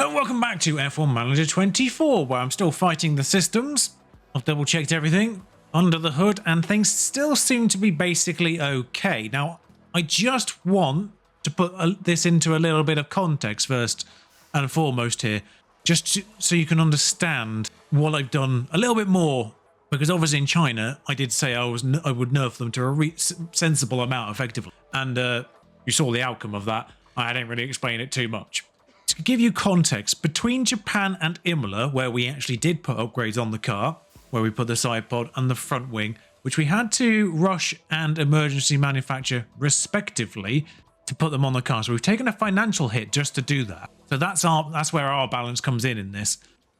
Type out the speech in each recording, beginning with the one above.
Hello, welcome back to F1 Manager 24, where I'm still fighting the systems. I've double checked everything under the hood and things still seem to be basically okay. Now, I just want to put this into a little bit of context first and foremost here, so you can understand what I've done a little bit more, because obviously in China, I did say I would nerf them to a sensible amount effectively. And you saw the outcome of that. I didn't really explain it too much. To give you context, between Japan and Imola, where we actually did put upgrades on the car, where we put the side pod and the front wing, which we had to rush and emergency manufacture respectively to put them on the car. So we've taken a financial hit just to do that. So that's where our balance comes in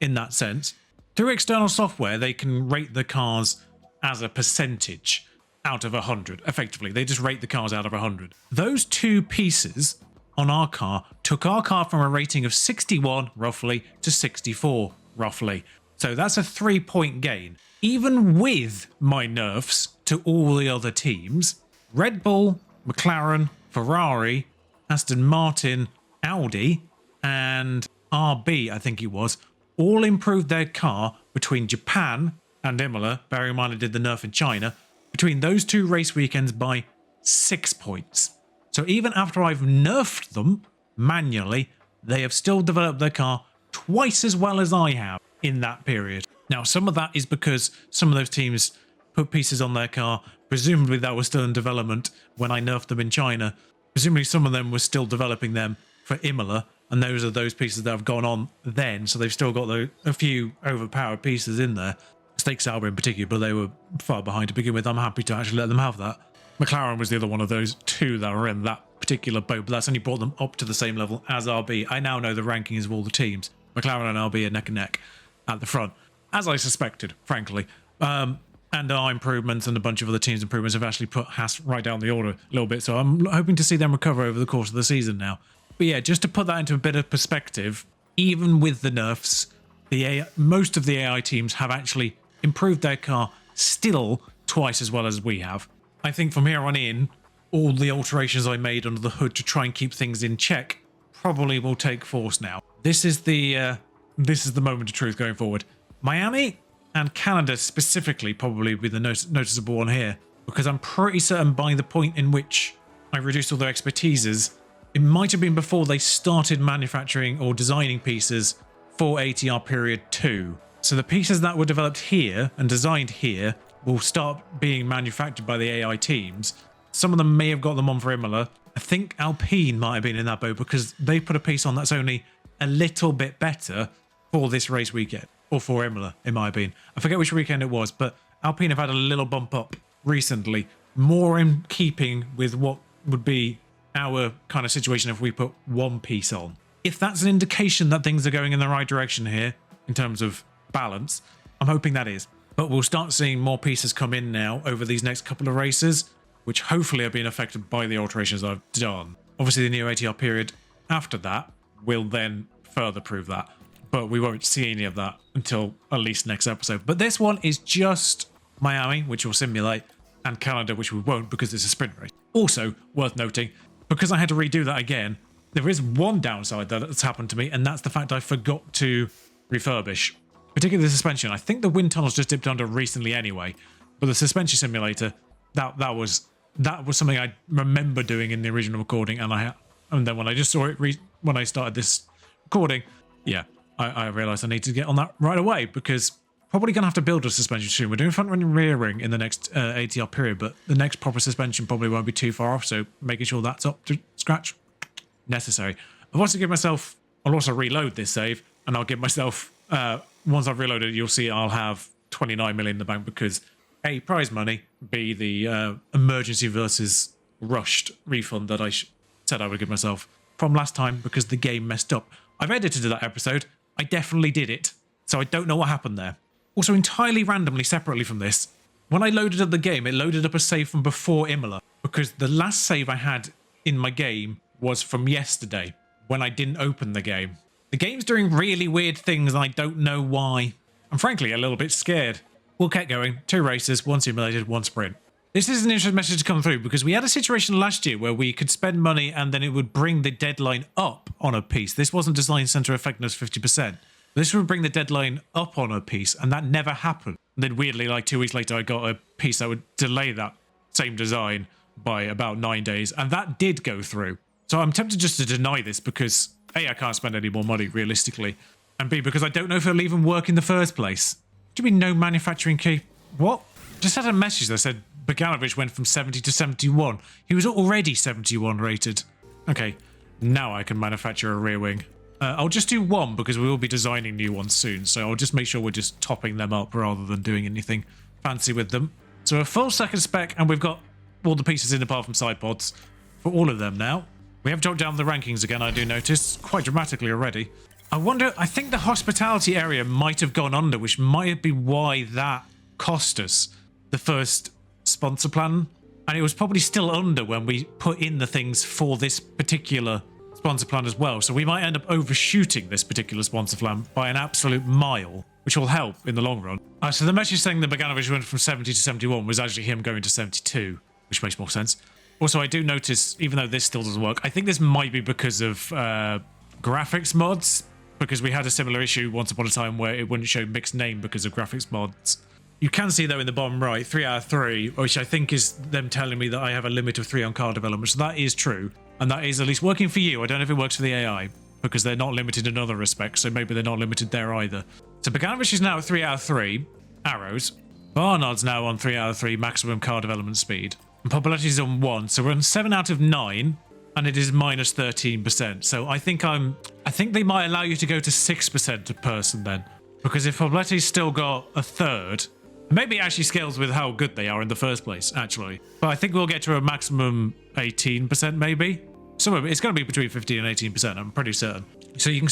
that sense. Through external software, they can rate the cars as a percentage out of 100. Effectively, they just rate the cars out of 100. Those two pieces on our car took our car from a rating of 61 roughly to 64 roughly. So that's a 3-point gain. Even with my nerfs to all the other teams, Red Bull, McLaren, Ferrari, Aston Martin, Audi, and RB, I think it was, all improved their car between Japan and Imola, bearing in mind I did the nerf in China, between those two race weekends by 6 points. So even after I've nerfed them manually, they have still developed their car twice as well as I have in that period. Now, some of that is because some of those teams put pieces on their car. Presumably that was still in development when I nerfed them in China. Presumably some of them were still developing them for Imola, and those are those pieces that have gone on then. So they've still got a few overpowered pieces in there. Stakes Sauber in particular, but they were far behind to begin with. I'm happy to actually let them have that. McLaren was the other one of those two that were in that particular boat, but that's only brought them up to the same level as RB. I now know the rankings of all the teams. McLaren and RB are neck and neck at the front, as I suspected, frankly. And our improvements and a bunch of other teams' improvements have actually put Haas right down the order a little bit, so I'm hoping to see them recover over the course of the season now. But yeah, just to put that into a bit of perspective, even with the nerfs, most of the AI teams have actually improved their car still twice as well as we have. I think from here on in, all the alterations I made under the hood to try and keep things in check probably will take force now. This is the moment of truth going forward. Miami and Canada specifically probably be the noticeable one here, because I'm pretty certain by the point in which I reduced all their expertises, it might have been before they started manufacturing or designing pieces for ATR period 2. So the pieces that were developed here and designed here will start being manufactured by the AI teams. Some of them may have got them on for Imola. I think Alpine might have been in that boat because they put a piece on that's only a little bit better for this race weekend, or for Imola, in my opinion. I forget which weekend it was, but Alpine have had a little bump up recently, more in keeping with what would be our kind of situation if we put one piece on. If that's an indication that things are going in the right direction here in terms of balance, I'm hoping that is. But we'll start seeing more pieces come in now over these next couple of races, which hopefully are being affected by the alterations I've done. Obviously, the new ATR period after that will then further prove that, but we won't see any of that until at least next episode. But this one is just Miami, which we'll simulate, and Canada, which we won't because it's a sprint race. Also, worth noting, because I had to redo that again, there is one downside that's happened to me, and that's the fact I forgot to refurbish, particularly the suspension. I think the wind tunnels just dipped under recently anyway, but the suspension simulator, that was something I remember doing in the original recording, and then when I just saw it when I started this recording, yeah, I realized I need to get on that right away, because probably gonna have to build a suspension soon. We're doing front and rear ring in the next ATR period, but the next proper suspension probably won't be too far off, so making sure that's up to scratch, necessary. I'll also reload this save, and I'll give myself, once I've reloaded, you'll see I'll have 29 million in the bank, because A, prize money, B, the emergency versus rushed refund that I said I would give myself from last time because the game messed up. I've edited that episode. I definitely did it, so I don't know what happened there. Also, entirely randomly, separately from this, when I loaded up the game, it loaded up a save from before Imola, because the last save I had in my game was from yesterday, when I didn't open the game. The game's doing really weird things, and I don't know why. I'm frankly a little bit scared. We'll get going. 2 races, 1 simulated, 1 sprint. This is an interesting message to come through because we had a situation last year where we could spend money and then it would bring the deadline up on a piece. This wasn't design center effectiveness 50%. This would bring the deadline up on a piece, and that never happened. And then weirdly, like 2 weeks later, I got a piece that would delay that same design by about 9 days, and that did go through. So I'm tempted just to deny this because A, I can't spend any more money realistically, and B, because I don't know if it'll even work in the first place. What do you mean no manufacturing key? What? Just had a message that said Bogdanovich went from 70 to 71. He was already 71 rated. Okay, now I can manufacture a rear wing. I'll just do one because we will be designing new ones soon, so I'll just make sure we're just topping them up rather than doing anything fancy with them. So a full second spec, and we've got all the pieces in apart from side pods for all of them now. We have dropped down the rankings again, I do notice, quite dramatically already. I think the hospitality area might have gone under, which might be why that cost us the first sponsor plan. And it was probably still under when we put in the things for this particular sponsor plan as well. So we might end up overshooting this particular sponsor plan by an absolute mile, which will help in the long run. So the message saying that Bogdanovich went from 70 to 71 was actually him going to 72, which makes more sense. Also, I do notice, even though this still doesn't work, I think this might be because of graphics mods, because we had a similar issue once upon a time where it wouldn't show mixed name because of graphics mods. You can see, though, in the bottom right, 3 out of 3, which I think is them telling me that I have a limit of 3 on car development. So that is true. And that is at least working for you. I don't know if it works for the AI, because they're not limited in other respects, so maybe they're not limited there either. So Bogdanovich is now at 3 out of 3 arrows. Barnard's now on 3 out of 3 maximum car development speed. And Popularity's on 1, so we're on 7 out of 9, and it is minus 13%. So I think they might allow you to go to 6% a person then. Because if Popularity's still got a third, maybe it actually scales with how good they are in the first place, actually. But I think we'll get to a maximum 18% maybe. So it's going to be between 15 and 18%, I'm pretty certain. So you can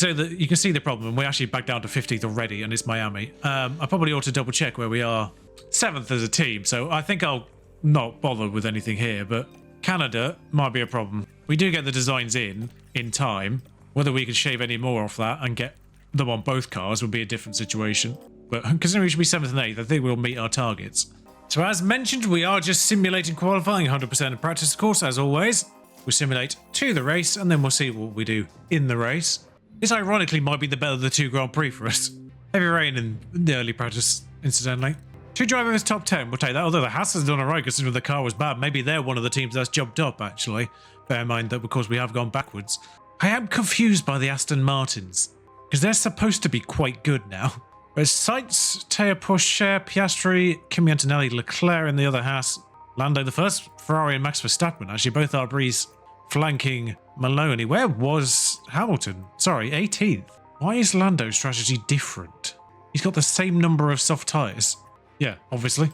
see the problem. We're actually back down to 15th already, and it's Miami. I probably ought to double check where we are 7th as a team. So I think I'll not bother with anything here, but Canada might be a problem. We do get the designs in time. Whether we can shave any more off that and get them on both cars would be a different situation. But considering we should be 7th and 8th, I think we'll meet our targets. So as mentioned, we are just simulating qualifying, 100% of practice, of course, as always. We simulate to the race, and then we'll see what we do in the race. This, ironically, might be the better of the 2 Grand Prix for us. Heavy rain in the early practice, incidentally. 2 drivers top 10, we'll take that. Although the Haas has done alright considering the car was bad. Maybe they're one of the teams that's jumped up, actually. Bear in mind that because we have gone backwards. I am confused by the Aston Martins, because they're supposed to be quite good now. There's Seitz, Teo Pourchaire, Piastri, Kimi Antonelli, Leclerc in the other Haas, Lando the first, Ferrari and Max Verstappen. Actually, both our Breeze flanking Maloney. Where was Hamilton? Sorry, 18th. Why is Lando's strategy different? He's got the same number of soft tyres. Yeah, obviously.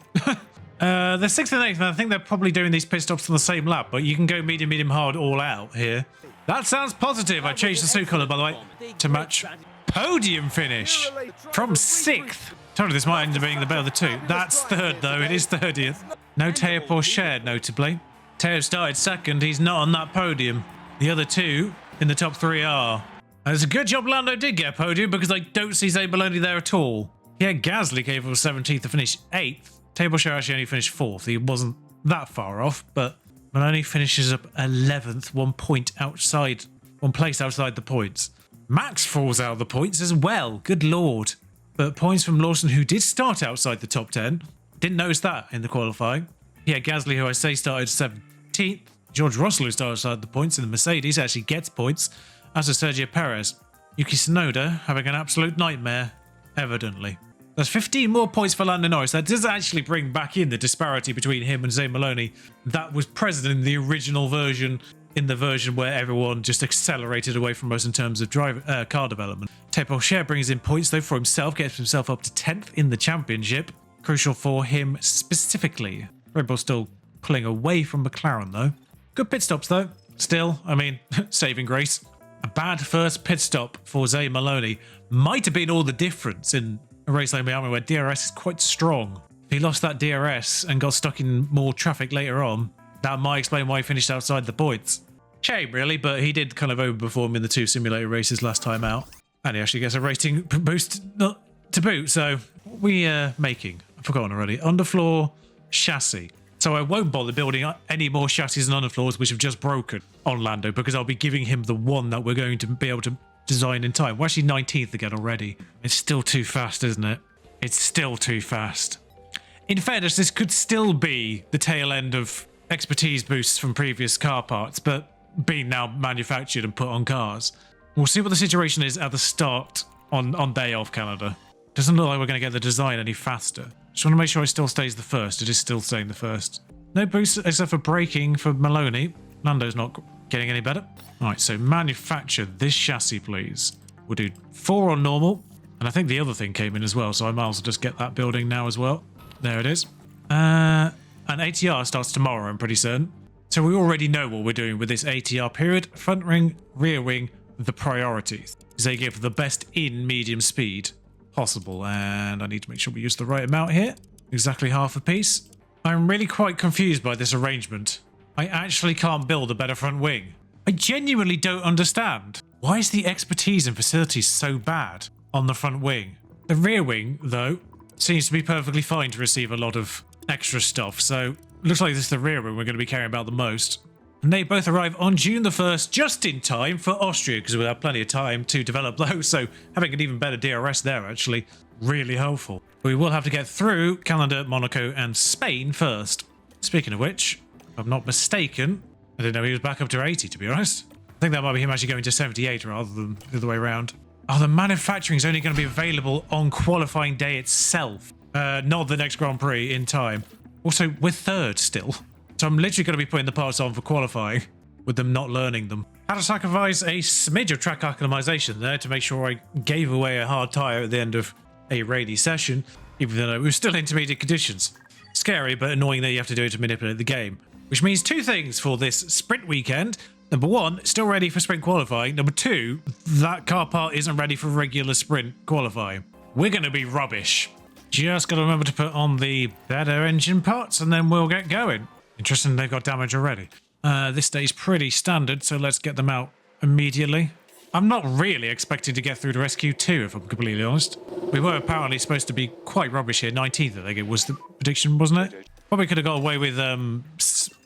They're 6th and 8th, and I think they're probably doing these pit stops on the same lap, but you can go medium, medium, hard all out here. That sounds positive. I changed the suit colour, by the way, to match. Podium finish from 6th. Told you this might end up being the better of the 2. That's 3rd, though. It is 30th. No Teo Pourchaire, notably. Teo started 2nd. He's not on that podium. The other 2 in the top 3 are. And it's a good job Lando did get a podium because I don't see Zay Maloney there at all. Yeah, Gasly came from 17th to finish 8th. Teo Pourchaire actually only finished 4th. He wasn't that far off, but Maloney finishes up 11th, 1 place outside the points. Max falls out of the points as well. Good lord. But points from Lawson, who did start outside the top 10. Didn't notice that in the qualifying. Yeah, Gasly, who I say started 17th. George Russell, who started outside the points in the Mercedes, actually gets points. As does Sergio Perez. Yuki Tsunoda having an absolute nightmare, evidently. There's 15 more points for Lando Norris. That does actually bring back in the disparity between him and Zay Maloney that was present in the original version, in the version where everyone just accelerated away from us in terms of car development. Teo Pourchaire brings in points, though, for himself, gets himself up to 10th in the championship. Crucial for him specifically. Red Bull still pulling away from McLaren, though. Good pit stops, though. Still, I mean, saving grace. A bad first pit stop for Zay Maloney might have been all the difference in a race like Miami where DRS is quite strong. If he lost that DRS and got stuck in more traffic later on, that might explain why he finished outside the points. Shame, really, but he did kind of overperform in the 2 simulator races last time out. And he actually gets a rating boost to boot, so we are making, I've forgotten already, underfloor chassis. So I won't bother building any more chassis and underfloors which have just broken on Lando, because I'll be giving him the one that we're going to be able to design in time. We're actually 19th again already. It's still too fast, isn't it? It's still too fast. In fairness, this could still be the tail end of expertise boosts from previous car parts, but being now manufactured and put on cars. We'll see what the situation is at the start on day of Canada. Doesn't look like we're going to get the design any faster. Just want to make sure it still stays the first. It is still staying the first. No boost except for braking for Maloney. Lando's not getting any better. All right, so manufacture this chassis, please. We'll do 4 on normal. And I think the other thing came in as well, so I might as well just get that building now as well. There it is. And ATR starts tomorrow, I'm pretty certain. So we already know what we're doing with this ATR period. Front wing, rear wing, the priorities. They give the best in medium speed possible. And I need to make sure we use the right amount here. Exactly half a piece. I'm really quite confused by this arrangement. I actually can't build a better front wing. I genuinely don't understand. Why is the expertise and facilities so bad on the front wing? The rear wing, though, seems to be perfectly fine to receive a lot of extra stuff. So looks like this is the rear wing we're going to be caring about the most. And they both arrive on June the 1st, just in time for Austria, because we'll have plenty of time to develop those. So having an even better DRS there, actually, really helpful. We will have to get through Canada, Monaco, and Spain first. Speaking of which, if I'm not mistaken, I didn't know he was back up to 80, to be honest. I think that might be him actually going to 78 rather than the other way around. Oh, the manufacturing is only going to be available on qualifying day itself, not the next Grand Prix in time. Also, we're third still. So I'm literally going to be putting the parts on for qualifying with them not learning them. Had to sacrifice a smidge of track acclimatization there to make sure I gave away a hard tyre at the end of a rainy session, even though it was still intermediate conditions. Scary, but annoying that you have to do it to manipulate the game. Which means 2 things for this sprint weekend. Number 1, still ready for sprint qualifying. Number 2, that car part isn't ready for regular sprint qualifying. We're going to be rubbish. Just got to remember to put on the better engine parts and then we'll get going. Interesting, they've got damage already. This day's pretty standard, so let's get them out immediately. I'm not really expecting to get through to SQ2, if I'm completely honest. We were apparently supposed to be quite rubbish here. 19th, I think it was the prediction, wasn't it? Probably could have got away with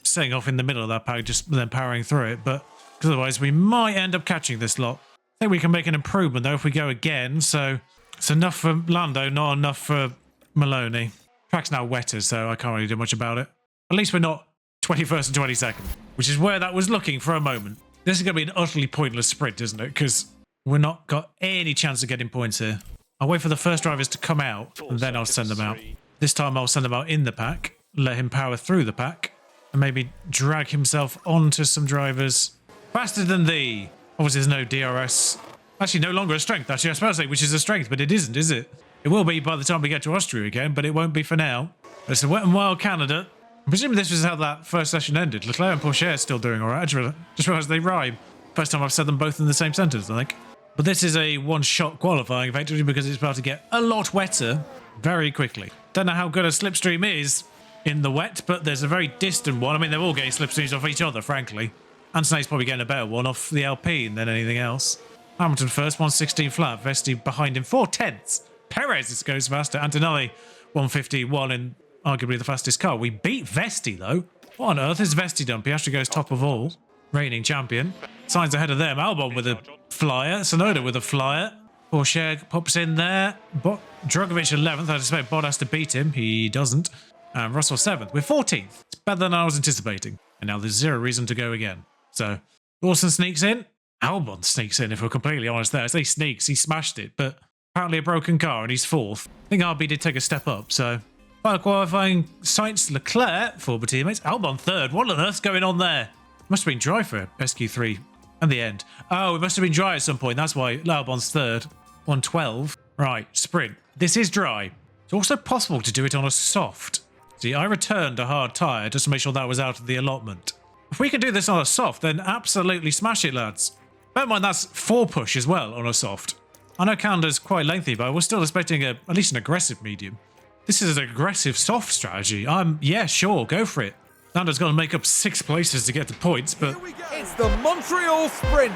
setting off in the middle of that pack, just then powering through it, but otherwise we might end up catching this lot. I think we can make an improvement, though, if we go again, so it's enough for Lando, not enough for Maloney. Track's now wetter, so I can't really do much about it. At least we're not 21st and 22nd, which is where that was looking for a moment. This is going to be an utterly pointless sprint, isn't it? Because we're not got any chance of getting points here. I'll wait for the first drivers to come out, and then I'll send them out. This time I'll send them out in the pack, let him power through the pack, and maybe drag himself onto some drivers faster than thee. Obviously, there's no DRS. Actually, no longer a strength. Actually, I was supposed to say, which is a strength, but it isn't, is it? It will be by the time we get to Austria again, but it won't be for now. It's a Wet and Wild Canada. I'm presuming this was how that first session ended. Leclerc and Porsche are still doing all right. I just realised they rhyme. First time I've said them both in the same sentence, I think. But this is a one-shot qualifying, effectively, because it's about to get a lot wetter very quickly. Don't know how good a slipstream is in the wet, but there's a very distant one. I mean, they're all getting slipstreams off each other, frankly. Anthony's probably getting a better one off the Alpine than anything else. Hamilton first, 116 flat. Vesti behind him, 4/10. Perez goes faster. Antonelli, 151 in arguably the fastest car. We beat Vesti, though. What on earth is Vesti done? Piastri goes top of all. Reigning champion. Sainz ahead of them. Albon with a flyer. Tsunoda with a flyer. Porsche pops in there. Drogovic 11th. I expect Bottas to beat him. He doesn't. And Russell 7th. We're 14th. It's better than I was anticipating. And now there's zero reason to go again. So Lawson sneaks in. Albon sneaks in, if we're completely honest there. I say sneaks. He smashed it. But apparently a broken car and he's 4th. I think RB did take a step up. So final qualifying, Sainz, Leclerc, former teammates. Albon 3rd. What on earth's going on there? Must have been dry for SQ3 and the end. Oh, it must have been dry at some point. That's why Albon's 3rd. 112. Right, sprint. This is dry. It's also possible to do it on a soft. See, I returned a hard tyre just to make sure that was out of the allotment. If we can do this on a soft, then absolutely smash it, lads. Bear in mind, that's 4 push as well on a soft. I know Canada's quite lengthy, but we're still expecting at least an aggressive medium. This is an aggressive soft strategy. Yeah, sure, go for it. Lando's got to make up 6 places to get the points, but it's the Montreal Sprint.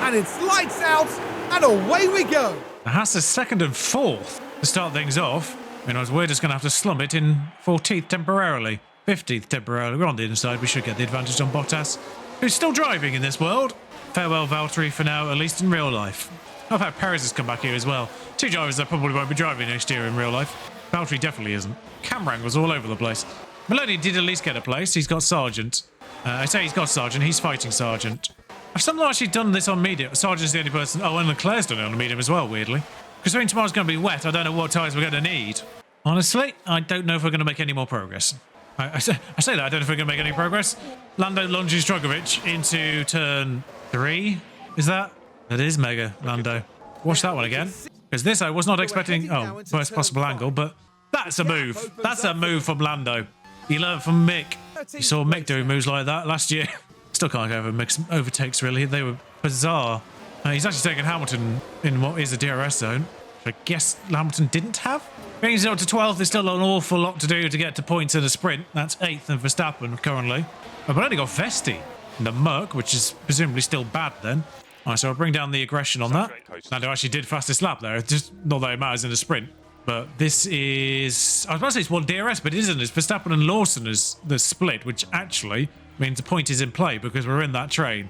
And it's lights out, and away we go. Haas is 2nd and 4th. to start things off. We're just going to have to slum it in 14th temporarily. 15th temporarily. We're on the inside. We should get the advantage on Bottas, who's still driving in this world. Farewell, Valtteri, for now, at least in real life. I've had Perez has come back here as well. Two drivers that probably won't be driving next year in real life. Valtteri definitely isn't. Camrang was all over the place. Maloney did at least get a place. He's got Sargent. I say he's got Sargent. He's fighting Sargent. I've somehow actually done this on medium. Sargent's the only person. Oh, and Leclerc's done it on medium as well, weirdly. Considering tomorrow's going to be wet, I don't know what tyres we're going to need. Honestly, I don't know if we're going to make any more progress. I say that, I don't know if we're going to make any progress. Lando lunges Drogovic into turn 3. Is that? That is mega, Lando. Watch that one again. Because this I was not expecting. Oh, worst possible angle, but that's a move. That's a move from Lando. He learned from Mick. You saw Mick doing moves like that last year. Still can't go over Mick's overtakes, really. They were bizarre. He's actually taken Hamilton in what is a DRS zone, which I guess Hamilton didn't have. Getting 0 to 12th, there's still an awful lot to do to get to points in a sprint. That's 8th in Verstappen currently. I've only got Vesti in the Merc, which is presumably still bad then. All right, so I'll bring down the aggression on that. Lando actually did fastest lap there. It's just not that it matters in a sprint. But this is... I was about to say it's one DRS, but it isn't. It's Verstappen and Lawson is the split, which actually means the point is in play because we're in that train.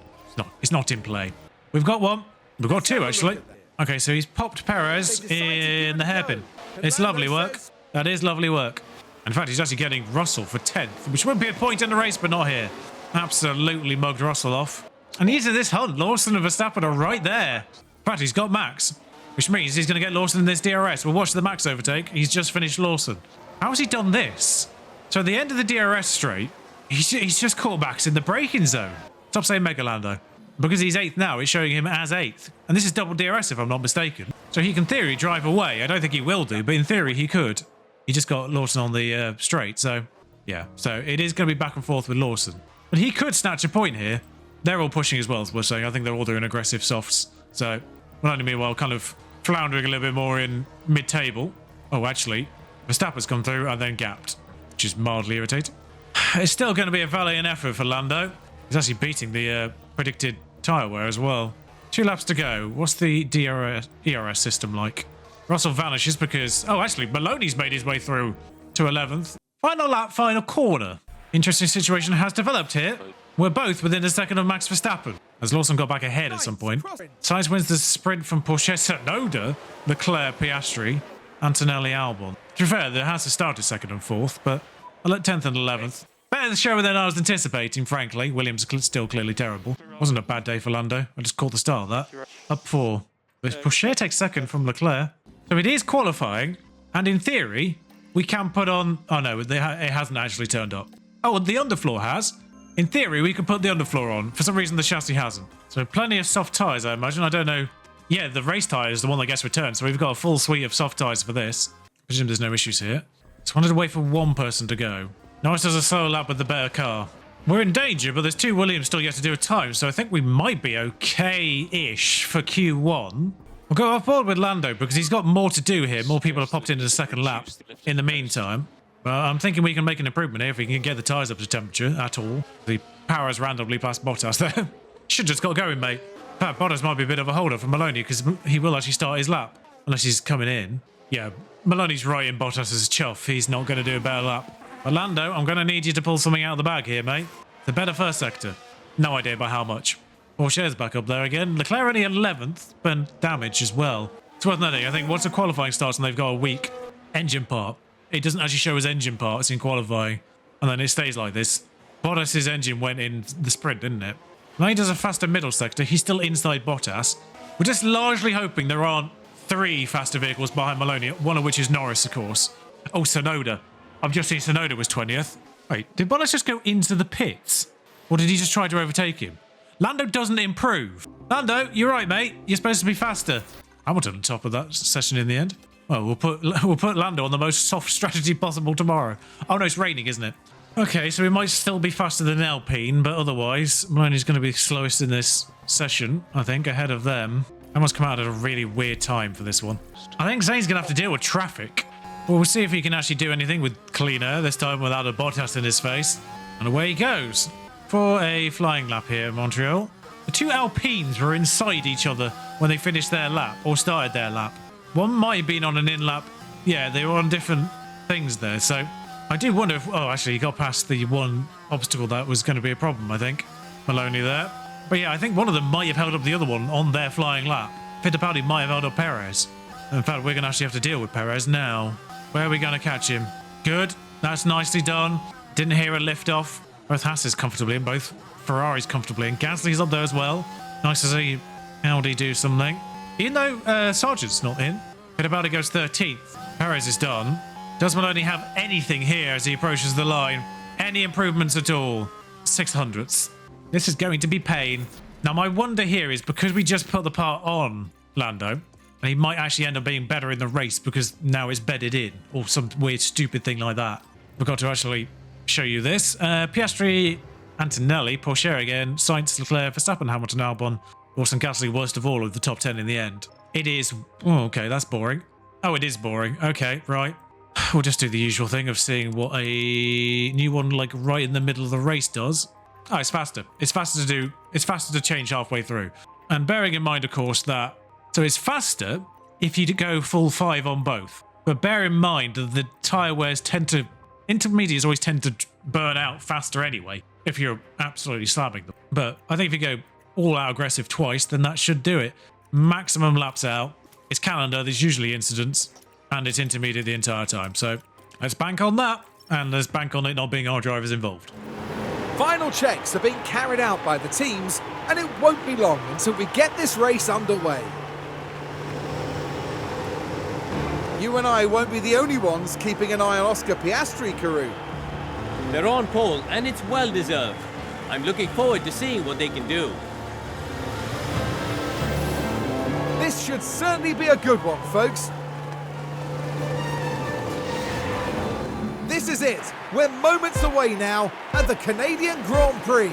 It's not in play. We've got one. We've got two, actually. Okay, so he's popped Perez in the hairpin. It's lovely work. That is lovely work. In fact, he's actually getting Russell for 10th, which would be a point in the race, but not here. Absolutely mugged Russell off. And into this hunt, Lawson and Verstappen are right there. In fact, he's got Max, which means he's going to get Lawson in this DRS. We'll watch the Max overtake. He's just finished Lawson. How has he done this? So at the end of the DRS straight, he's just caught Max in the braking zone. Stop saying Mega Lando. Because he's 8th now, it's showing him as 8th. And this is double DRS if I'm not mistaken. So he can, in theory, drive away. I don't think he will do, but in theory he could. He just got Lawson on the straight, so yeah. So it is going to be back and forth with Lawson. But he could snatch a point here. They're all pushing as well, as we're saying. I think they're all doing aggressive softs. So Maloney, meanwhile, kind of floundering a little bit more in mid-table. Oh, actually, Verstappen's come through and then gapped, which is mildly irritating. It's still going to be a valiant effort for Lando. He's actually beating the predicted tyre wear as well. 2 laps to go. What's the ERS system like? Russell vanishes because... Oh, actually, Maloney's made his way through to 11th. Final lap, final corner. Interesting situation has developed here. We're both within a second of Max Verstappen, as Lawson got back ahead at some point. Sainz wins the sprint from Porsche, Tsunoda, Leclerc, Piastri, Antonelli, Albon. To be fair, there has to start at 2nd and 4th, but I'll let 10th and 11th. Better show than I was anticipating, frankly. Williams still clearly terrible. Wasn't a bad day for Lando. I just caught the start of that. Up 4. But Porsche takes 2nd from Leclerc. So it is qualifying, and in theory, we can put on... Oh no, it hasn't actually turned up. Oh, the underfloor has. In theory, we can put the underfloor on. For some reason, the chassis hasn't. So plenty of soft tyres, I imagine. I don't know. Yeah, the race tyre is the one that gets returned, so we've got a full suite of soft tyres for this. I presume there's no issues here. Just wanted to wait for one person to go. Norris does a solo lap with the better car. We're in danger, but there's 2 Williams still yet to do a time, so I think we might be okay-ish for Q1. We'll go off board with Lando because he's got more to do here. More people have popped into the 2nd lap in the meantime. I'm thinking we can make an improvement here if we can get the tyres up to temperature at all. The power has randomly passed Bottas there. Should just got going, mate. In fact, Bottas might be a bit of a holder for Maloney because he will actually start his lap. Unless he's coming in. Yeah, Maloney's right in Bottas' chuff. He's not going to do a better lap. But Lando, I'm going to need you to pull something out of the bag here, mate. The better first sector. No idea by how much. Porsche's back up there again. Leclerc only 11th, but damage as well. It's worth nothing. I think once the qualifying starts and they've got a weak engine part, it doesn't actually show as engine parts in qualifying. And then it stays like this. Bottas' engine went in the sprint, didn't it? Now he does a faster middle sector. He's still inside Bottas. We're just largely hoping there aren't 3 faster vehicles behind Maloney, one of which is Norris, of course. Oh, Tsunoda. I've just seen Tsunoda was 20th. Wait, did Bottas just go into the pits? Or did he just try to overtake him? Lando doesn't improve. Lando, you're right, mate. You're supposed to be faster. Hamilton on top of that session in the end. Well, we'll put Lando on the most soft strategy possible tomorrow. Oh no, it's raining, isn't it? Okay, so we might still be faster than Alpine, but otherwise, Maloney's going to be slowest in this session, I think, ahead of them. I must come out at a really weird time for this one. I think Zane's going to have to deal with traffic. Well, we'll see if he can actually do anything with clean air, this time without a Bottas in his face. And away he goes. For a flying lap here in Montreal. The 2 Alpines were inside each other when they finished their lap, or started their lap. One might have been on an in-lap yeah, they were on different things there. So I do wonder if, oh, actually, he got past the one obstacle that was going to be a problem, I think. Maloney there. But yeah, I think one of them might have held up the other one on their flying lap. Fittipaldi might have held up Perez. In fact, we're going to actually have to deal with Perez now. Where are we going to catch him? Good. That's nicely done. Didn't hear a lift off. Both Hasses comfortably in, both Ferraris comfortably in. Gasly's up there as well. Nice to see Audi do something. Even though Sargent's not in. Fittipaldi goes 13th. Perez is done. Does Maloney have anything here as he approaches the line? Any improvements at all? 600ths. This is going to be pain. Now, my wonder here is because we just put the part on Lando, and he might actually end up being better in the race because now it's bedded in, or some weird, stupid thing like that. Forgot to actually show you this. Piastri, Antonelli, Porsche again, Sainz, Leclerc, Verstappen, Hamilton, Albon, Lawson, Gasly, worst of all of the top 10 in the end. It is... Oh, okay, that's boring. Oh, it is boring. Okay, right. We'll just do the usual thing of seeing what a new one, like, right in the middle of the race does. Oh, it's faster. It's faster to do. It's faster to change halfway through. And bearing in mind, of course, that... So it's faster if you go full 5 on both. But bear in mind that the tyre wears tend to... Intermediates always tend to burn out faster anyway, if you're absolutely slamming them. But I think if you go all out aggressive twice, then that should do it. Maximum laps out. It's calendar, there's usually incidents, and it's intermediate the entire time. So let's bank on that, and let's bank on it not being our drivers involved. Final checks are being carried out by the teams, and it won't be long until we get this race underway. You and I won't be the only ones keeping an eye on Oscar Piastri, Carew. They're on pole, and it's well deserved. I'm looking forward to seeing what they can do. This should certainly be a good one, folks. This is it. We're moments away now at the Canadian Grand Prix.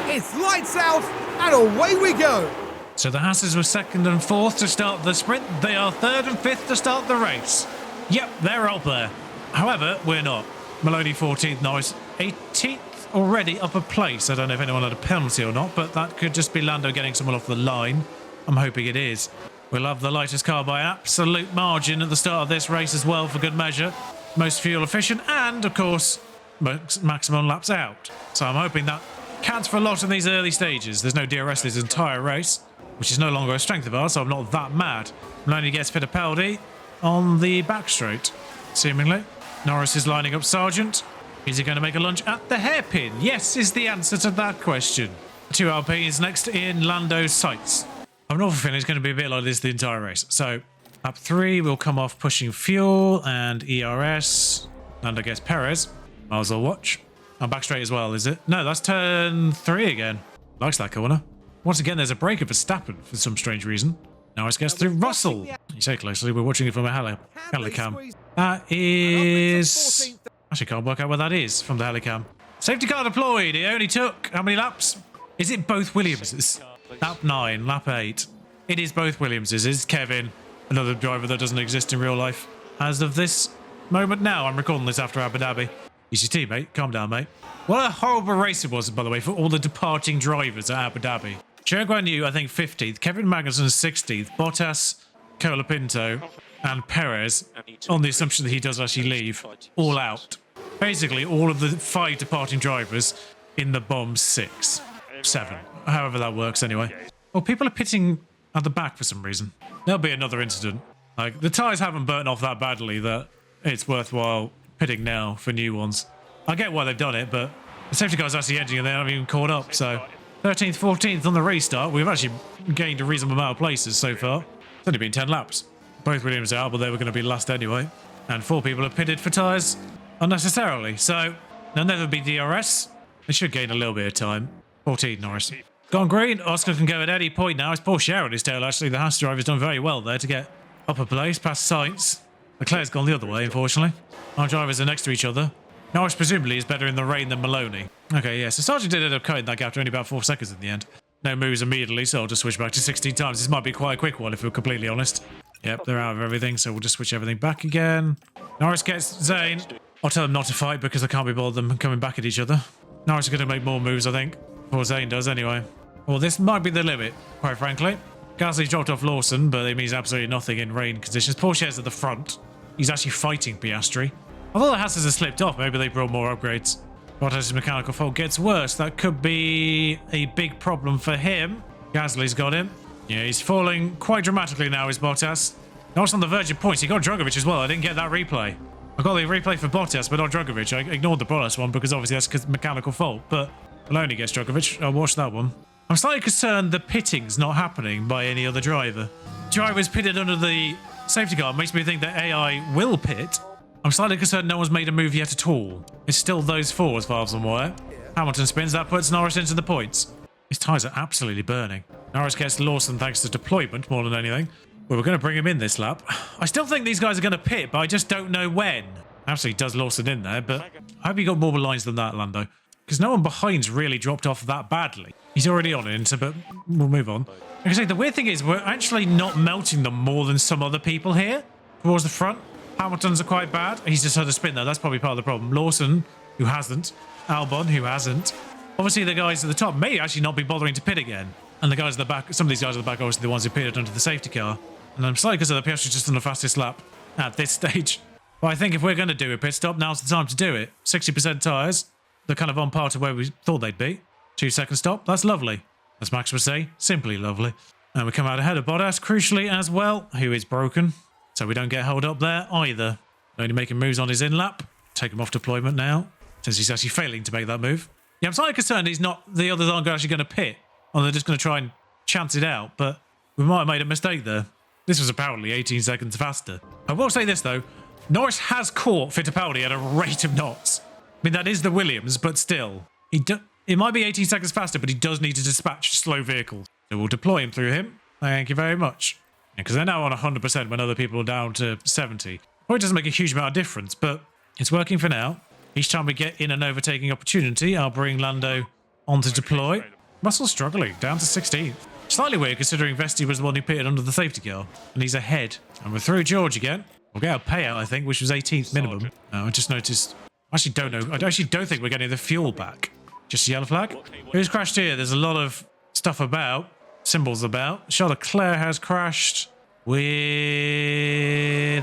It's lights out and away we go. So the Hasses were 2nd and 4th to start the sprint. They are 3rd and 5th to start the race. Yep, they're up there. However, we're not. Maloney 14th, Norris 18th already up a place. I don't know if anyone had a penalty or not, but that could just be Lando getting someone off the line. I'm hoping it is. We'll have the lightest car by absolute margin at the start of this race as well, for good measure. Most fuel efficient and, of course, maximum laps out. So I'm hoping that counts for a lot in these early stages. There's no DRS this entire race, which is no longer a strength of ours, so I'm not that mad. Maloney gets Fittipaldi on the back straight, seemingly. Norris is lining up Sargent. Is he going to make a lunge at the hairpin? Yes, is the answer to that question. 2 Alpines next in Lando's sights. I've an awful feeling it's going to be a bit like this the entire race. So, lap 3 will come off pushing fuel and ERS. Lando gets Perez. Might as well watch. I'm back straight as well, is it? No, that's turn 3 again. Likes that corner. Once again, there's a break of Verstappen for some strange reason. Norris gets through Russell. You say closely, we're watching it from a helicam. That is... Actually, can't work out where that is from the helicam. Safety car deployed. It only took how many laps? Is it both Williamses? Lap 9, lap 8. It is both Williamses. It's Kevin, another driver that doesn't exist in real life. As of this moment now, I'm recording this after Abu Dhabi. He's your teammate. Calm down, mate. What a horrible race it was, by the way, for all the departing drivers at Abu Dhabi. Zhou Guan Yu, I think, 15th. Kevin Magnussen, 16th. Bottas, Colapinto, and Perez, on the assumption that he does actually leave, all out. Basically, all of the 5 departing drivers in the bomb 6, 7, however that works anyway. Well, people are pitting at the back for some reason. There'll be another incident. Like, the tyres haven't burnt off that badly that it's worthwhile pitting now for new ones. I get why they've done it, but the safety car's actually edging and they haven't even caught up, so 13th, 14th on the restart. We've actually gained a reasonable amount of places so far. It's only been 10 laps. Both Williams out, but they were going to be last anyway. And 4 people have pitted for tyres unnecessarily, so there'll never be DRS. They should gain a little bit of time. 14, Norris. Gone green. Oscar can go at any point now. It's Porsche on his tail, actually. The Haas driver's done very well there to get up a place past Sainz. Leclerc's gone the other way, unfortunately. Our drivers are next to each other. Norris presumably is better in the rain than Maloney. Okay, yeah, so Sargent did end up cutting that gap to only about 4 seconds in the end. No moves immediately, so I'll just switch back to 16 times. This might be quite a quick one if we're completely honest. Yep, they're out of everything, so we'll just switch everything back again. Norris gets Zane. I'll tell them not to fight because I can't be bothered them coming back at each other. Norris is going to make more moves, I think. Or Zane does, anyway. Well, this might be the limit, quite frankly. Gasly's dropped off Lawson, but it means absolutely nothing in rain conditions. Porsche's at the front. He's actually fighting Piastri. Although the Hasses have slipped off, maybe they brought more upgrades. Bottas' mechanical fault gets worse. That could be a big problem for him. Gasly's got him. Yeah, he's falling quite dramatically now, is Bottas. Norris on the verge of points. He got Drogovic as well. I didn't get that replay. I got the replay for Bottas, but not Drogovic. I ignored the Bottas one because obviously that's mechanical fault. But Maloney gets Drogovic. I'll watch that one. I'm slightly concerned the pitting's not happening by any other driver. Drivers pitted under the safety car makes me think that AI will pit. I'm slightly concerned no one's made a move yet at all. It's still those four as far as I'm aware. Hamilton spins. That puts Norris into the points. His tyres are absolutely burning. Norris gets Lawson thanks to deployment more than anything. Well, we're going to bring him in this lap. I still think these guys are going to pit, but I just don't know when. Absolutely does Lawson in there, but I hope you got more lines than that, Lando. Because no one behind's really dropped off that badly. He's already on it, but we'll move on. Like I say, the weird thing is we're actually not melting them more than some other people here towards the front. Hamilton's are quite bad. He's just had a spin though. That's probably part of the problem. Lawson, who hasn't. Albon, who hasn't. Obviously, the guys at the top may actually not be bothering to pit again. And the guys at the back, some of these guys at the back are obviously the ones who pitted under the safety car. And I'm slightly because of the Piastri's just on the fastest lap at this stage. But I think if we're going to do a pit stop, now's the time to do it. 60% tyres. They're kind of on par to where we thought they'd be. 2-second stop. That's lovely. As Max would say, simply lovely. And we come out ahead of Bottas, crucially as well, who is broken. So we don't get held up there either. Only making moves on his in-lap. Take him off deployment now, since he's actually failing to make that move. Yeah, I'm slightly concerned the others aren't actually going to pit. Or they're just going to try and chance it out. But we might have made a mistake there. This was apparently 18 seconds faster. I will say this, though. Norris has caught Fittipaldi at a rate of knots. I mean, that is the Williams, but still. It might be 18 seconds faster, but he does need to dispatch slow vehicles. So we'll deploy him through him. Thank you very much. Because they're now on 100% when other people are down to 70. Well, it doesn't make a huge amount of difference, but it's working for now. Each time we get in an overtaking opportunity, I'll bring Lando on to deploy. Russell's struggling, down to 16th. Slightly weird considering Vesti was the one who pitted under the safety car, and he's ahead. And we're through George again. We'll get a payout, I think, which was 18th minimum. I just noticed... I actually don't know. I actually don't think we're getting the fuel back. Just a yellow flag. Who's crashed here? There's a lot of stuff about. Symbols about. Charles Leclerc has crashed with...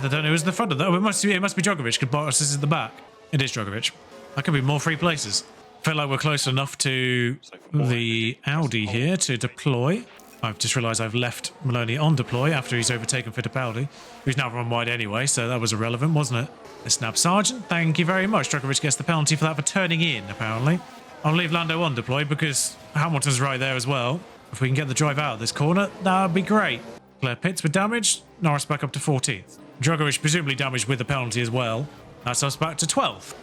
I don't know who's in the front of that. Oh, it must be Drogovic, because Bottas is in the back. It is Drogovic. That could be more free places. I feel like we're close enough to the Audi here to deploy. I've just realised I've left Maloney on deploy after he's overtaken Fittipaldi, who's now run wide anyway, so that was irrelevant, wasn't it? The snap sergeant, thank you very much. Drogovic gets the penalty for that for turning in, apparently. I'll leave Lando on deploy because Hamilton's right there as well. If we can get the drive out of this corner, that would be great. Claire pits with damage, Norris back up to 14th. Drogovic presumably damaged with the penalty as well. That's us back to 12th.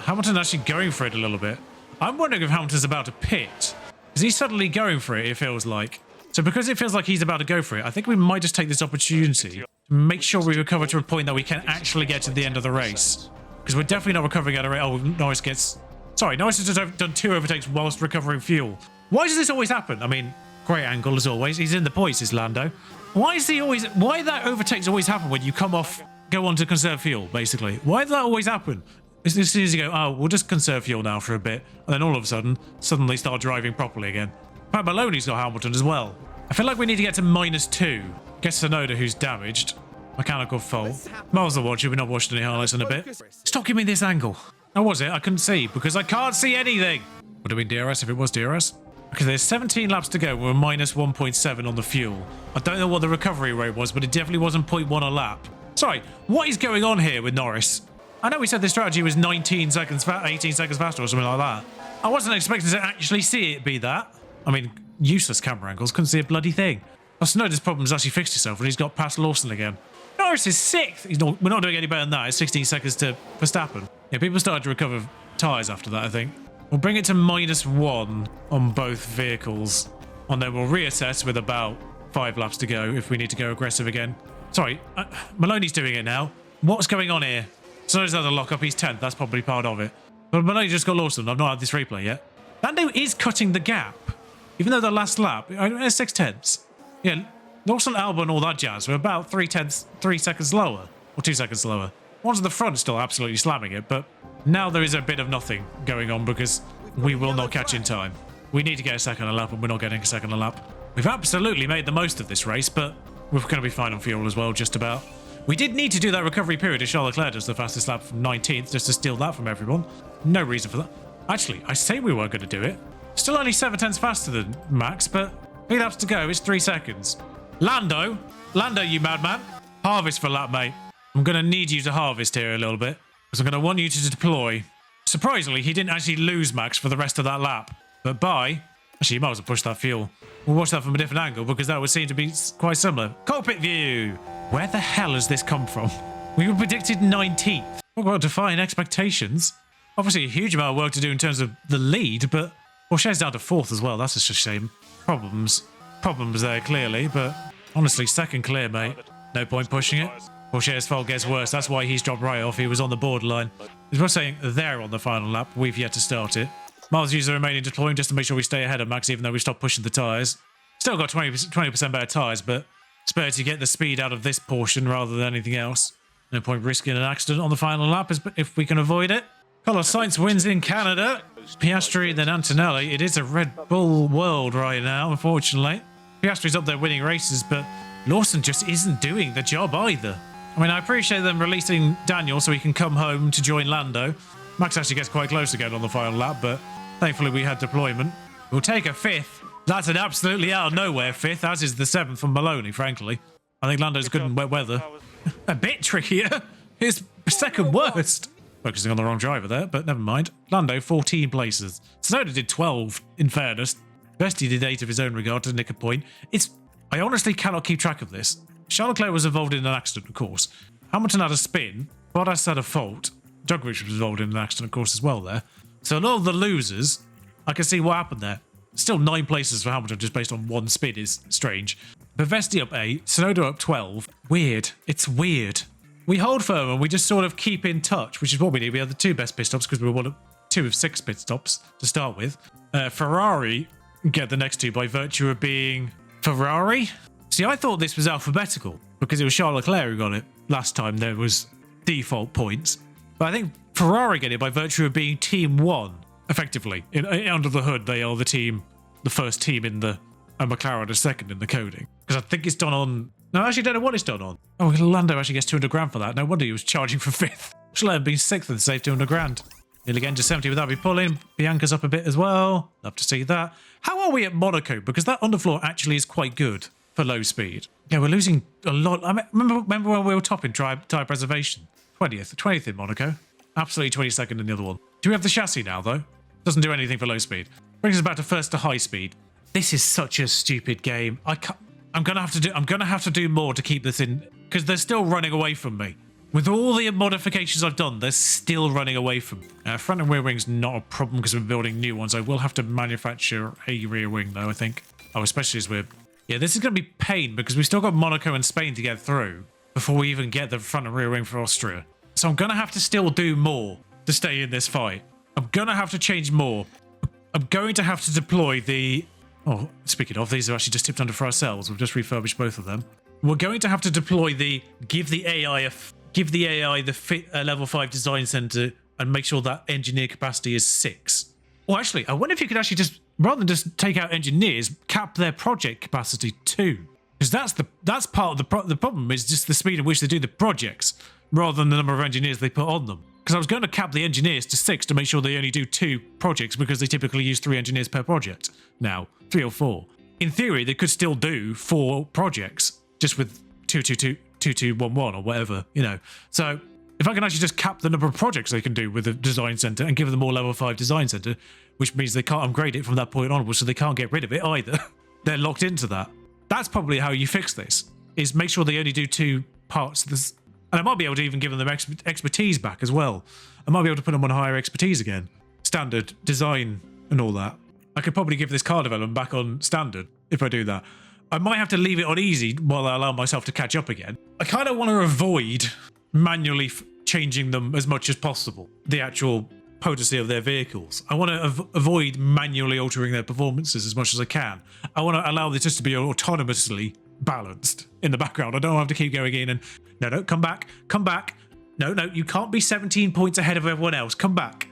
Hamilton actually going for it a little bit. I'm wondering if Hamilton's about to pit. Is he suddenly going for it, it feels like? So because it feels like he's about to go for it, I think we might just take this opportunity to make sure we recover to a point that we can actually get to the end of the race. Because we're definitely not recovering at a rate. Oh, Norris gets... Sorry, Norris has just done 2 overtakes whilst recovering fuel. Why does this always happen? I mean, great angle as always. He's in the points, is Lando. Why that overtakes always happen when you come off, go on to conserve fuel, basically? Why does that always happen? As soon as you go, oh, we'll just conserve fuel now for a bit. And then all of a sudden, suddenly start driving properly again. Pat Maloney's got Hamilton as well. I feel like we need to get to -2. Guess Sonoda, who's damaged. Mechanical fault. Miles the watcher, we've not watched any highlights in a bit. Stop giving me this angle. How was it? I couldn't see because I can't see anything. Would have been DRS if it was DRS. Okay, there's 17 laps to go. We're -1.7 on the fuel. I don't know what the recovery rate was, but it definitely wasn't 0.1 a lap. Sorry, what is going on here with Norris? I know we said the strategy was 18 seconds faster or something like that. I wasn't expecting to actually see it be that. I mean, useless camera angles. Couldn't see a bloody thing. Sonoda's problem has actually fixed itself and he's got past Lawson again. Norris is 6th. We're not doing any better than that. It's 16 seconds to Verstappen. Yeah, people started to recover tyres after that, I think. We'll bring it to -1 on both vehicles. And then we'll reassess with about 5 laps to go if we need to go aggressive again. Sorry, Maloney's doing it now. What's going on here? Sonoda's had a lock-up. He's 10th. That's probably part of it. But Maloney just got Lawson. I've not had this replay yet. Lando is cutting the gap. Even though the last lap, it's 6/10. Yeah, Lawson, Albon, all that jazz were about 3 seconds lower. Or 2 seconds lower. One's at the front still absolutely slamming it, but now there is a bit of nothing going on because we will not catch in time. We need to get a second a lap and we're not getting a second a lap. We've absolutely made the most of this race, but we're going to be fine on fuel as well, just about. We did need to do that recovery period if Charles Leclerc does the fastest lap from 19th, just to steal that from everyone. No reason for that. Actually, I say we weren't going to do it. Still only 7 tenths faster than Max, but 3 laps to go. It's 3 seconds. Lando, you madman. Harvest for lap, mate. I'm going to need you to harvest here a little bit, because I'm going to want you to deploy. Surprisingly, he didn't actually lose Max for the rest of that lap. But actually, you might as well push that fuel. We'll watch that from a different angle, because that would seem to be quite similar. Cockpit view. Where the hell has this come from? We were predicted 19th. Talk about defying expectations. Obviously, a huge amount of work to do in terms of the lead, but Porsche's down to 4th as well. That's just a shame. Problems there, clearly, but honestly, second clear, mate. No point pushing it. Porsche's fault gets worse. That's why he's dropped right off. He was on the borderline. As we're saying, they're on the final lap. We've yet to start it. Miles uses the remaining deploying just to make sure we stay ahead of Max, even though we stopped pushing the tyres. Still got 20% better tyres, but it's better to get the speed out of this portion rather than anything else. No point risking an accident on the final lap if we can avoid it. Carlos Sainz wins in Canada. Piastri, then Antonelli. It is a Red Bull world right now, unfortunately. Piastri's up there winning races, but Lawson just isn't doing the job either. I mean, I appreciate them releasing Daniel so he can come home to join Lando. Max actually gets quite close again on the final lap, but thankfully we had deployment. We'll take a 5th. That's an absolutely out of nowhere 5th, as is the 7th from Maloney, frankly. I think Lando's good in wet weather. A bit trickier. His second worst. Focusing on the wrong driver there, but never mind. Lando, 14 places. Tsunoda did 12, in fairness. Vesti did 8 of his own regard to nick a point. I honestly cannot keep track of this. Charles Leclerc was involved in an accident, of course. Hamilton had a spin. Bottas had a fault. Djokovic was involved in an accident, of course, as well there. So a lot of the losers, I can see what happened there. Still 9 places for Hamilton just based on 1 spin is strange. But Vesti up 8, Tsunoda up 12. Weird. It's weird. We hold firm and we just sort of keep in touch, which is what we need. We had the 2 best pit stops because we were 2 of 6 pit stops to start with. Ferrari get the next 2 by virtue of being Ferrari. See, I thought this was alphabetical because it was Charles Leclerc who got it. Last time there was default points. But I think Ferrari get it by virtue of being Team 1, effectively. Under the hood, they are the first team in the... and McLaren are second in the coding. Because I think it's done on... No, I actually don't know what it's done on. Oh, Lando actually gets 200 grand for that. No wonder he was charging for 5th. Should let him be 6th and save 200 grand. He'll again to 70 without me pulling. Bianca's up a bit as well. Love to see that. How are we at Monaco? Because that underfloor actually is quite good for low speed. Yeah, we're losing a lot. I mean, remember when we were topping tyre preservation? 20th in Monaco. Absolutely 22nd in the other one. Do we have the chassis now, though? Doesn't do anything for low speed. Brings us back to first to high speed. This is such a stupid game. I'm gonna have to do more to keep this in, because they're still running away from me. With all the modifications I've done, they're still running away from me. Front and rear wing's not a problem because we're building new ones. I will have to manufacture a rear wing though, I think. Oh, especially as we're... Yeah, this is going to be pain because we've still got Monaco and Spain to get through before we even get the front and rear wing for Austria. So I'm going to have to still do more to stay in this fight. I'm going to have to change more. I'm going to have to deploy the... Oh, speaking of, these are actually just tipped under for ourselves. We've just refurbished both of them. We're going to have to deploy the... Give the AI the level 5 design center and make sure that engineer capacity is 6. Well, actually, I wonder if you could actually just, rather than just take out engineers, cap their project capacity too. Because that's part of the problem is just the speed at which they do the projects, rather than the number of engineers they put on them. Because I was going to cap the engineers to 6 to make sure they only do 2 projects because they typically use 3 engineers per project now, 3 or 4. In theory, they could still do 4 projects just with 2211 or whatever, you know. So if I can actually just cap the number of projects they can do with the design center and give them more level 5 design center, which means they can't upgrade it from that point onwards, so they can't get rid of it either. They're locked into that. That's probably how you fix this, is make sure they only do 2 parts of this. And I might be able to even give them their expertise back as well. I might be able to put them on higher expertise again. Standard, design, and all that. I could probably give this car development back on standard if I do that. I might have to leave it on easy while I allow myself to catch up again. I kind of want to avoid manually changing them as much as possible, the actual potency of their vehicles. I want to avoid manually altering their performances as much as I can. I want to allow this just to be autonomously balanced in the background. I don't have to keep going in and, no, come back. No, you can't be 17 points ahead of everyone else. Come back.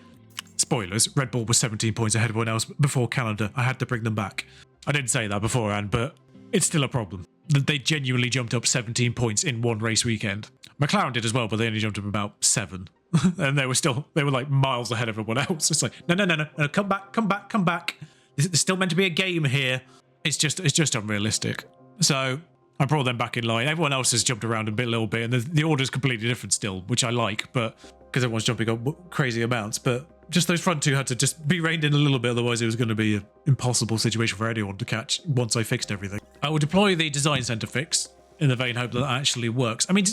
Spoilers, Red Bull was 17 points ahead of everyone else before Canada. I had to bring them back. I didn't say that beforehand, but it's still a problem. They genuinely jumped up 17 points in one race weekend. McLaren did as well, but they only jumped up about 7. And they were like miles ahead of everyone else. It's like, no, come back. There's still meant to be a game here. It's just unrealistic. So I brought them back in line. Everyone else has jumped around a little bit, and the order's completely different still, which I like, but because everyone's jumping up crazy amounts. But just those front two had to just be reined in a little bit, otherwise it was going to be an impossible situation for anyone to catch once I fixed everything. I will deploy the design center fix in the vain hope that actually works. I mean,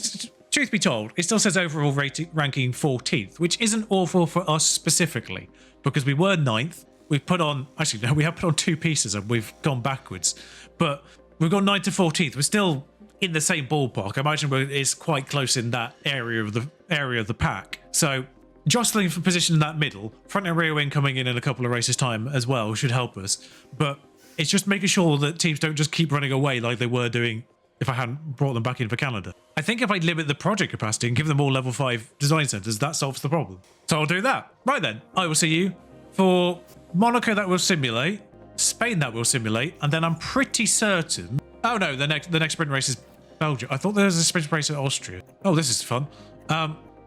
truth be told, it still says overall ranking 14th, which isn't awful for us specifically, because we were 9th. We've put on, actually, no, we have put on 2 pieces and we've gone backwards. But we've gone 9th to 14th. We're still in the same ballpark. I imagine it's quite close in that area of the pack. So jostling for position in that middle, front and rear wing coming in a couple of races time as well should help us. But it's just making sure that teams don't just keep running away like they were doing if I hadn't brought them back in for Canada. I think if I limit the project capacity and give them all level 5 design centers, that solves the problem. So I'll do that. Right then, I will see you for Monaco that will simulate, Spain that will simulate, and then I'm pretty certain... Oh no, the next sprint race is Belgium. I thought there was a sprint race at Austria. Oh, this is fun.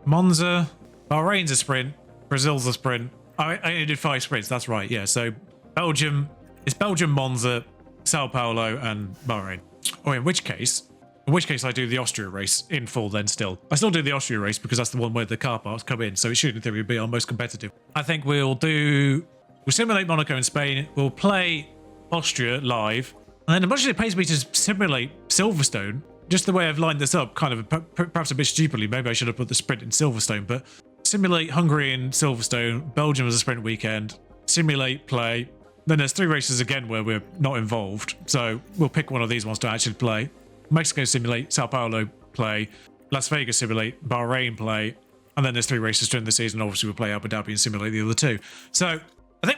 Monza, Bahrain's a sprint, Brazil's a sprint. I only did 5 sprints, that's right, yeah. So Belgium, it's Belgium, Monza, Sao Paulo, and Bahrain. Or in which case I do the Austria race in full then still. I still do the Austria race because that's the one where the car parks come in, so it should in theory be our most competitive. I think we'll simulate Monaco and Spain, we'll play Austria live, and then as much as it pays me to simulate Silverstone, just the way I've lined this up, kind of perhaps a bit stupidly, maybe I should have put the sprint in Silverstone, but simulate Hungary in Silverstone, Belgium as a sprint weekend, simulate play. Then there's 3 races again where we're not involved, so we'll pick one of these ones to actually play. Mexico simulate, Sao Paulo play, Las Vegas simulate, Bahrain play, and then there's 3 races during the season. Obviously, we'll play Abu Dhabi and simulate the other 2. So I think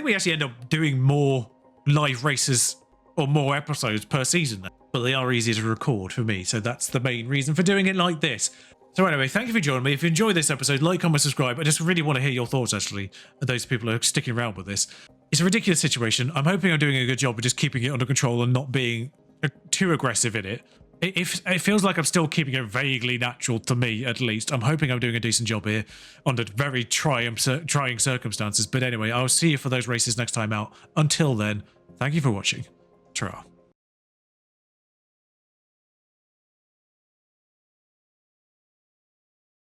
we actually end up doing more live races or more episodes per season now. But they are easier to record for me, so that's the main reason for doing it like this. So anyway, thank you for joining me. If you enjoyed this episode, like, comment, subscribe. I just really want to hear your thoughts, actually, of those people who are sticking around with this. It's a ridiculous situation. I'm hoping I'm doing a good job of just keeping it under control and not being too aggressive in it. It feels like I'm still keeping it vaguely natural to me, at least. I'm hoping I'm doing a decent job here under very trying circumstances. But anyway, I'll see you for those races next time out. Until then, thank you for watching. Ta-ra.